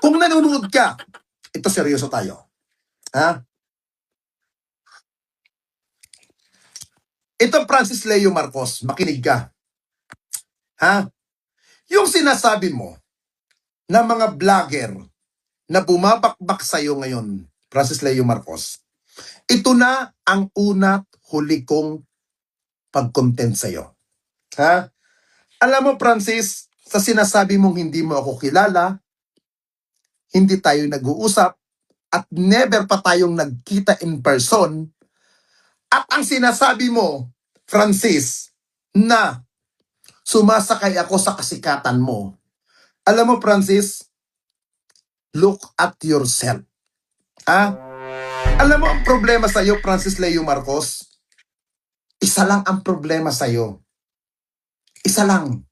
Kung nanonood ka, ito seryoso tayo. Ha? Ito Francis Leo Marcos, makinig ka. Ha? Yung sinasabi mo na mga vlogger na bumabakbak sa'yo ngayon, Francis Leo Marcos, ito na ang una't huli kong pag-content sa'yo. Ha? Alam mo, Francis, sa sinasabi mong hindi mo ako kilala, hindi tayo nag-uusap, at never pa tayong nagkita in person, at ang sinasabi mo, Francis, na sumasakay ako sa kasikatan mo. Alam mo, Francis, look at yourself. Ha? Alam mo ang problema sa'yo, Francis Leo Marcos? Isa lang ang problema sa'yo. Isa lang.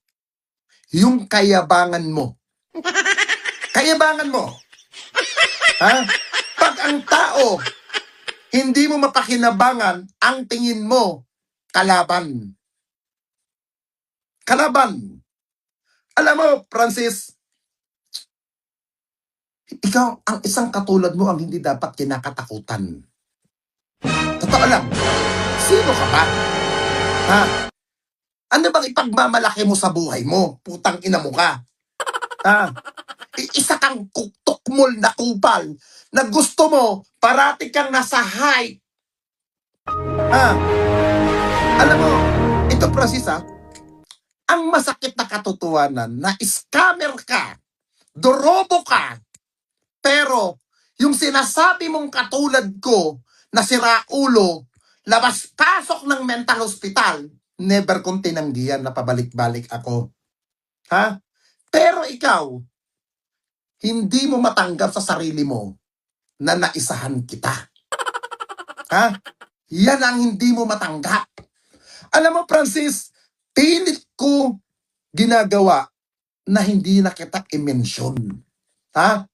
Yung kayabangan mo. Kayabangan mo. Ha? Pag ang tao, hindi mo mapakinabangan, ang tingin mo, kalaban. Kalaban. Alam mo, Francis, ikaw, ang isang katulad mo ang hindi dapat kinakatakutan. Totoo lang. Sino ka ba? Ha? Ano bang ipagmamalaki mo sa buhay mo? Putang ina mo ka. Ha? Isa kang tukmol na kupal na gusto mo parati kang nasa high. Ha? Alam mo, ito Francis ha, ang masakit na katotohanan na scammer ka, dorobo ka, pero yung sinasabi mong katulad ko na si Raulo, labas-pasok ng mental hospital, never kong tinanggihan na pabalik-balik ako. Ha? Pero ikaw, hindi mo matanggap sa sarili mo na naisahan kita. Ha? Yan ang hindi mo matanggap. Alam mo, Francis, pilit ko ginagawa na hindi na kita i-mention. Ha?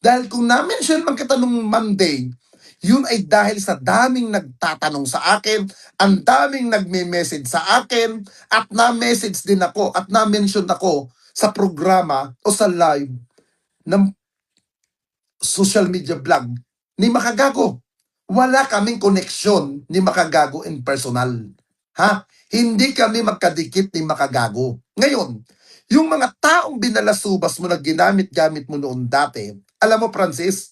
Dahil kung na-mention man kita nung Monday, yun ay dahil sa daming nagtatanong sa akin, ang daming nagme-message sa akin, at na-message din ako, at na-mention ako sa programa o sa live ng social media vlog ni Makagago. Wala kaming koneksyon ni Makagago in personal. Ha? Hindi kami magkadikit ni Makagago. Ngayon, yung mga taong binalasubas mo na ginamit-gamit mo noon dati, alam mo, Francis,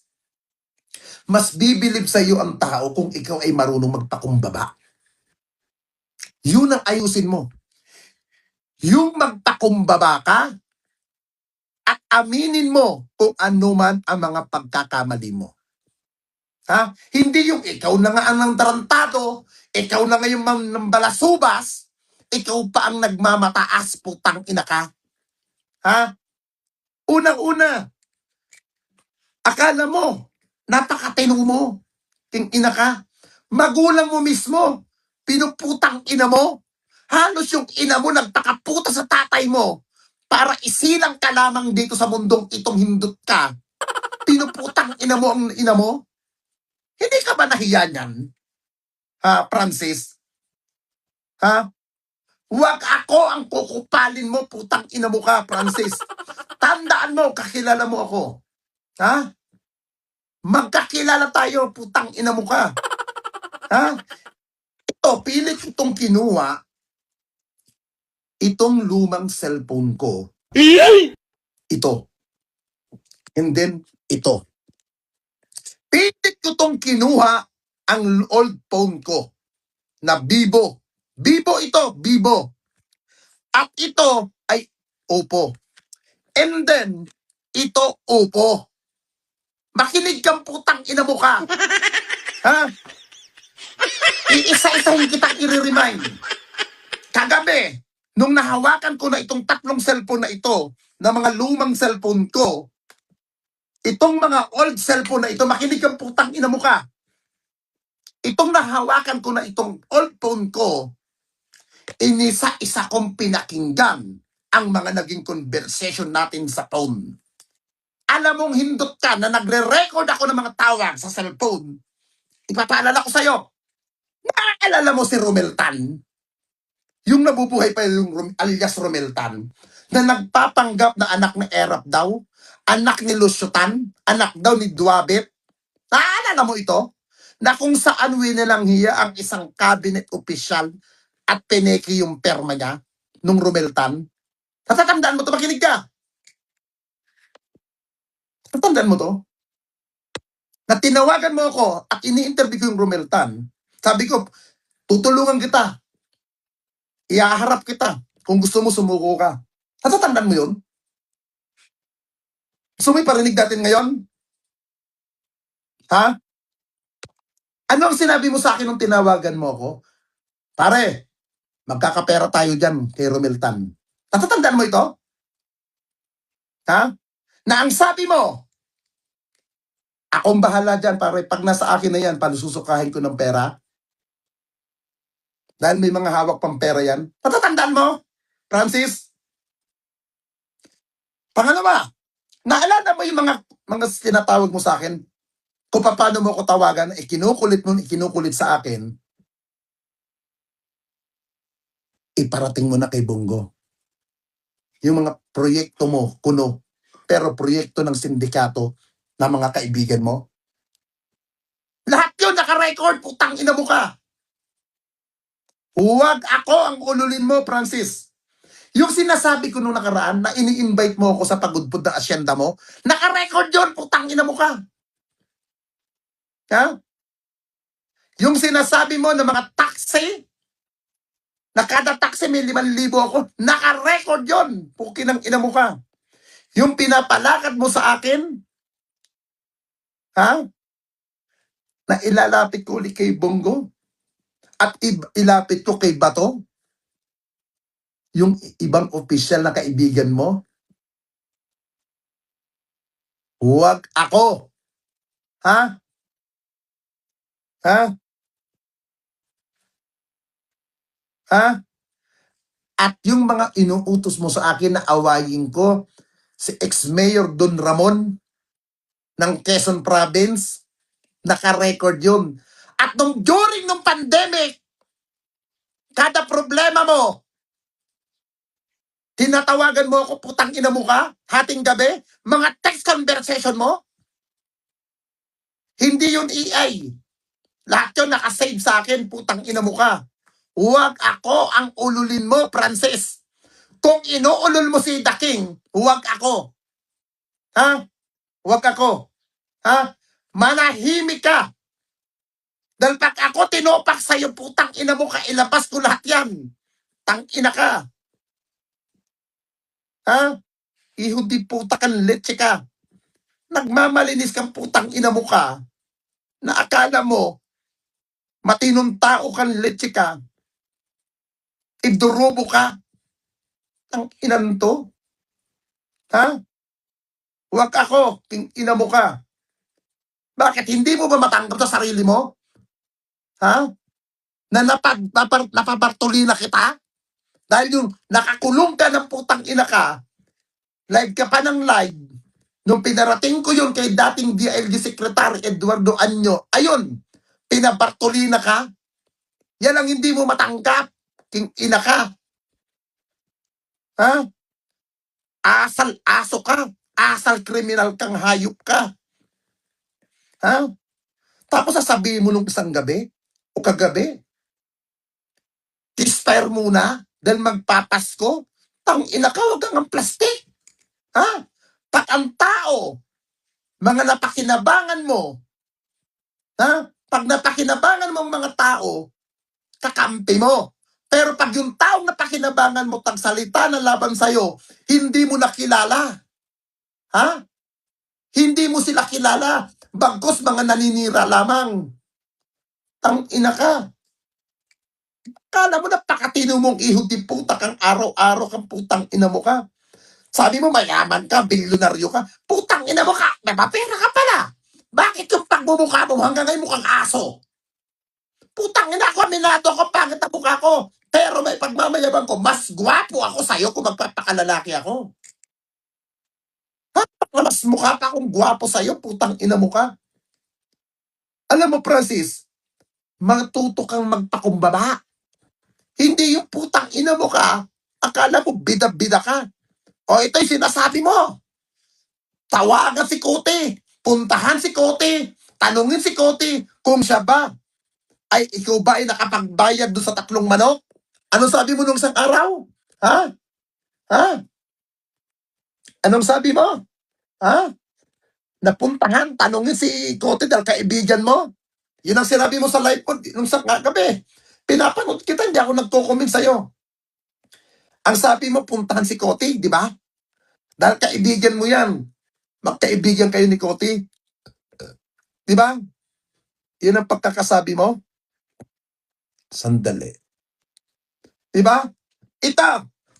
mas bibilib sa iyo ang tao kung ikaw ay marunong magpakumbaba. Yun ang ayusin mo. Yung magpakumbaba ka at aminin mo kung ano man ang mga pagkakamali mo. Ha? Hindi yung ikaw na nga ang tarantado, ikaw na nga yung balasubas, ikaw pa ang nagmamataas, putang ina ka. Ha? Unang-una, akala mo, napakatino mo, ina ka. Magulang mo mismo, pinuputang ina mo. Halos yung ina mo nagpakaputa sa tatay mo para isilang ka lamang dito sa mundong itong hindot ka. Pinuputang ina mo ang ina mo. Hindi ka ba nahiya niyan? Ha, Francis? Ha? Huwag ako ang kukupalin mo, putang ina mo ka, Francis. Tandaan mo, kakilala mo ako. Ha? Magkakilala tayo, putang ina mo ka. Ha? Ito, pilit itong kinuha, itong lumang cellphone ko. Ito. And then, ito. Pilit ko itong kinuha ang old phone ko na Vivo. Vivo ito, Vivo. At ito ay Oppo. And then, ito Oppo. Makinig kang putang ina mo ka. Ha? Iisa-isahin kitang i-remind. Kagabi, nung nahawakan ko na itong tatlong cellphone na ito, na mga lumang cellphone ko, itong mga old cellphone na ito, makinig kang putang ina mo ka. Itong nahawakan ko na itong old phone ko, inisa-isa kong pinakinggan ang mga naging conversation natin sa phone. Alam mong hindot ka na nagre-record ako ng mga tawag sa cellphone. Ipapaalala ko sa'yo. Naaalala mo si Romel Tan? Yung nabubuhay pa yung alias Romel Tan. na nagpapanggap na anak ni Erap daw, anak ni Lusyutan, anak daw ni Duabet. Naalala mo ito? Na kung saan winilang hiya ang isang cabinet official at pineki yung perma niya nung Romeltan. Natatandaan mo to, makinig ka. Natatandaan mo to? Na tinawagan mo ako at ini-interview ko yung Romeltan. Sabi ko, tutulungan kita. Iaharap kita. Kung gusto mo, sumuko ka. Natatandaan mo yun? Gusto mo iparinig natin ngayon? Ha? Ano ang sinabi mo sa akin nung tinawagan mo ako? Pare, magkakapera tayo dyan kay Romeltan. Natatandaan mo ito? Ha? Na ang sabi mo, akong bahala dyan, pare. Pag nasa akin na yan, paano susukahin ko ng pera? Dahil may mga hawak pang pera yan. Natatandaan mo, Francis? Pangalawa, naalala mo yung mga tinatawag mo sa akin? Kung paano mo ko tawagan, ikinukulit mo, ikinukulit sa akin, iparating mo na kay Bongo. Yung mga proyekto mo, kuno, pero proyekto ng sindikato na mga kaibigan mo. Lahat yun naka-record, putang ina mo ka. Huwag ako ang ululin mo, Francis. Yung sinasabi ko nung nakaraan na ini-invite mo ako sa pagudpod ng asyenda mo, naka-record yun, putang ina mo ka. Ha? Yung sinasabi mo ng mga taxi, na kada taxi may 5,000 ako, naka-record yun, pukin ng ina mo ka. Yung pinapalakad mo sa akin, ha? Na ilalapit ko ulit kay Bongo at ilapit ko kay Bato, yung ibang opisyal na kaibigan mo. Huwag ako. Ha? Ha? Ha? At yung mga inuutos mo sa akin na awayin ko, si ex-mayor Don Ramon ng Quezon Province, naka-record yun. At during nung pandemic, kada problema mo, tinatawagan mo ako, putang ina mo ka, hating gabi, mga text conversation mo, hindi yun AI. Lahat yun nakasave sa akin, putang ina mo ka. Huwag ako ang ululin mo, Francis. Kung inuulol mo si The King, huwag ako. Ha? Huwag ako. Ha? Manahimik ka. Dahil pag ako tinopak sa'yo, putang ina mo ka, ilabas ko lahat yan. Tang ina ka. Ha? Ihudi puta kan leche ka. Nagmamalinis kang putang ina mo ka, na akala mo, matinong tao kan leche ka, idurobo ka. Ang inan to. Ha? Huwag ako, king ina mo ka. Bakit? Hindi mo ba matanggap sa sarili mo? Ha? Na napabartulina kita? Dahil yung nakakulong ka ng putang ina ka, live ka pa ng live, nung pinarating ko yun kay dating DILG Secretary Eduardo Anyo, ayun, pinabartulina ka? Yan ang hindi mo matanggap, king ina ka. Ha? Asal aso ka, asal kriminal kang hayop ka. Ha? Tapos sasabihin mo nung isang gabi o kagabi, ceasefire muna dahil magpapasko. Tang ina ka, wag kang ang plastic. Ha? Pag ang tao, mga napakinabangan mo, ha? Pag napakinabangan mo ang mga tao, kakampi mo. Pero pag yung taong napakinabangan mo tagsalita na laban sa'yo, hindi mo nakilala. Ha? Hindi mo sila kilala. Bagkus mga naninira lamang. Tang ina ka. Kala mo napakatino mong ihudi puta kang araw-araw kang putang ina mo ka. Sabi mo mayaman ka, bilyonaryo ka. Putang ina mo ka, napapera ka pala. Bakit yung pagbumukha mo hanggang ngayon mukhang aso? Putang ina ko, aminado ako, pangit ang mukha ko. Pero may pagmamayabang ko, mas gwapo ako sa'yo kung magpapakalalaki ako. Ha? Mas mukha pa akong gwapo sa'yo, putang ina mo ka. Alam mo, Francis, matuto kang magpakumbaba. Hindi yung putang ina mo ka, akala mo bida-bida ka. O ito'y sinasabi mo. Tawagan si Kote. Puntahan si Kote. Tanungin si Kote kung siya ba ay ikaw ba ay nakapagbayad doon sa 3 manok? Anong sabi mo nung isang araw? Ha? Ha? Anong sabi mo? Ha? Napuntahan, tanungin si Kote dahil kaibigan mo. Yun ang sinabi mo sa live ko nung sa gabi. Pinapanood kita, hindi ako nagko-comment sa'yo. Ang sabi mo, puntahan si Kote, di ba? Dahil kaibigan mo yan. Magkaibigan kayo ni Kote. Di ba? Yun ang pagkakasabi mo. Sandali. Di ba? Ito,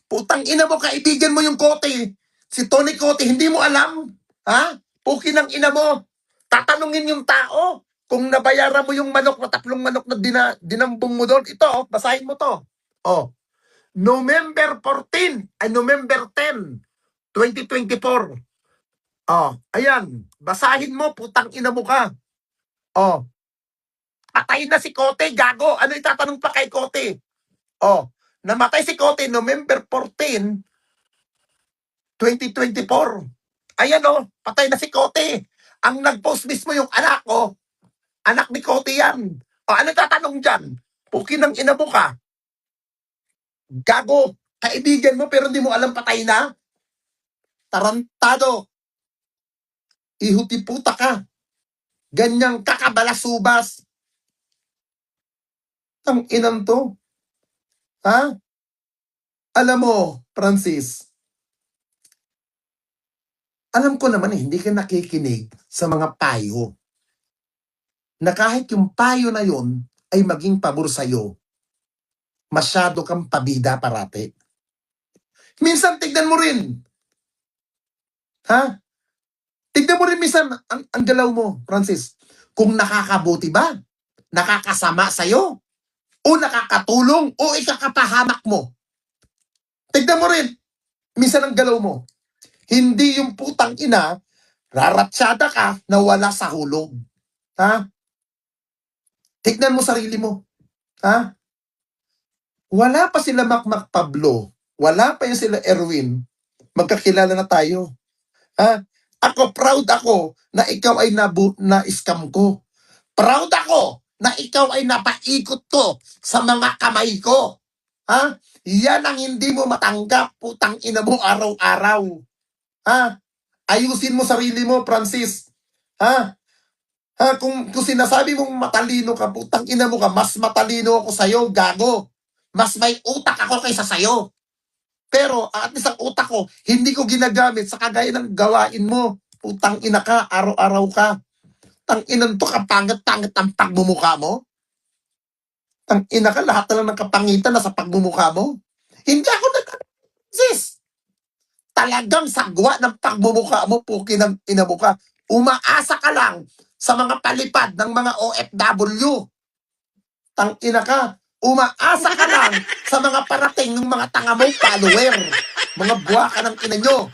putang ina mo, kaibigan mo yung Kote. Si Tony Kote, hindi mo alam. Ha? Pukin ng ina mo. Tatanungin yung tao kung nabayaran mo yung manok na 3 manok na dinambong mo doon. Ito, basahin mo to. Oh, November 14, ay November 10, 2024. Oh, ayan. Basahin mo, putang ina mo ka. Oh, patay na si Kote, gago. Ano itatanong pa kay Kote? Oh, namatay si Kote November 14, 2024. Ayan oh, patay na si Kote. Ang nag-post mismo yung anak ko. Anak ni Kote yan. O ano tatanong dyan? Pukin ng ina mo ka. Gago. Kaibigan mo pero hindi mo alam patay na? Tarantado. Ihuti puta ka. Ganyang kakabalasubas. Ang inang to. Ha? Alam mo, Francis, alam ko naman hindi ka nakikinig sa mga payo. Na kahit yung payo na yon ay maging pabor sa'yo, masyado kang pabida parati. Minsan tignan mo rin. Ha? Tignan mo rin minsan ang galaw mo, Francis. Kung nakakabuti ba? Nakakasama sa'yo? O nakakatulong? O ikakapahamak mo? Tignan mo rin. Minsan ang galaw mo. Hindi yung putang ina, raratsyada ka na wala sa hulog. Ha? Tignan mo sarili mo. Ha? Wala pa sila Makmak Pablo. Wala pa yung sila Erwin. Magkakilala na tayo. Ha? Ako, proud ako na ikaw ay na-scam ko. Proud ako na ikaw ay napaikot ko sa mga kamay ko. Ha? Yan ang hindi mo matanggap, putang ina mo araw-araw. Ha? Ayusin mo sarili mo, Francis. Ha? Ha? Kung sinasabi mong matalino ka, putang ina mo ka, mas matalino ako sa'yo, gago. Mas may utak ako kaysa sa'yo. Pero at least ang utak ko, hindi ko ginagamit sa kagaya ng gawain mo. Putang ina ka, araw-araw ka. Tang inan to, kapangit-pangit ang pagmumukha mo. Tang ina ka, lahat na lang ng kapangitan nasa pagmumukha mo. Hindi ako nag-exist. Talagang sagwa ng pagmumukha mo, puki ng ina mo ka. Umaasa ka lang sa mga palipad ng mga OFW. Tang ina ka, umaasa ka lang sa mga parating ng mga tanga mong follower. Mga buwaka ng ina nyo.